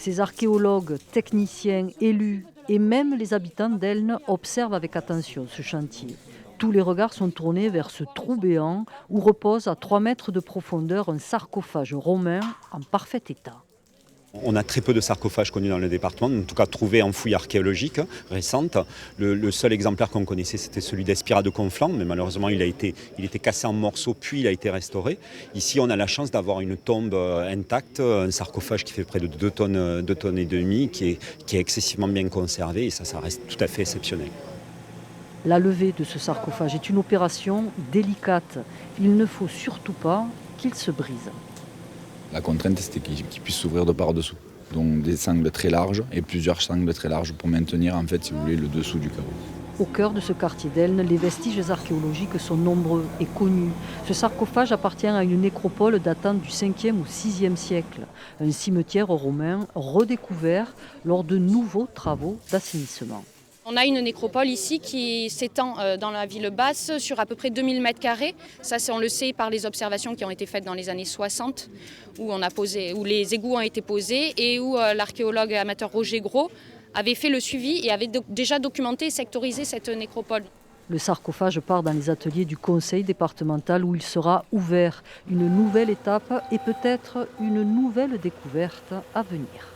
Ces archéologues, techniciens, élus et même les habitants d'Elne observent avec attention ce chantier. Tous les regards sont tournés vers ce trou béant où repose à 3 mètres de profondeur un sarcophage romain en parfait état. On a très peu de sarcophages connus dans le département, en tout cas trouvés en fouilles archéologiques récentes. Le seul exemplaire qu'on connaissait, c'était celui d'Espira de Conflans, mais malheureusement, il était cassé en morceaux, puis il a été restauré. Ici, on a la chance d'avoir une tombe intacte, un sarcophage qui fait près de 2 tonnes et demie, qui est excessivement bien conservé, et ça reste tout à fait exceptionnel. La levée de ce sarcophage est une opération délicate. Il ne faut surtout pas qu'il se brise. La contrainte, c'était qu'il puisse s'ouvrir de par-dessous. Donc des sangles très larges et plusieurs sangles très larges pour maintenir, en fait, si vous voulez, le dessous du carreau. Au cœur de ce quartier d'Elne, les vestiges archéologiques sont nombreux et connus. Ce sarcophage appartient à une nécropole datant du 5e ou 6e siècle. Un cimetière romain redécouvert lors de nouveaux travaux d'assainissement. On a une nécropole ici qui s'étend dans la ville basse sur à peu près 2000 m². Ça, on le sait par les observations qui ont été faites dans les années 60, où les égouts ont été posés et où l'archéologue amateur Roger Gros avait fait le suivi et avait déjà documenté et sectorisé cette nécropole. Le sarcophage part dans les ateliers du conseil départemental où il sera ouvert. Une nouvelle étape et peut-être une nouvelle découverte à venir.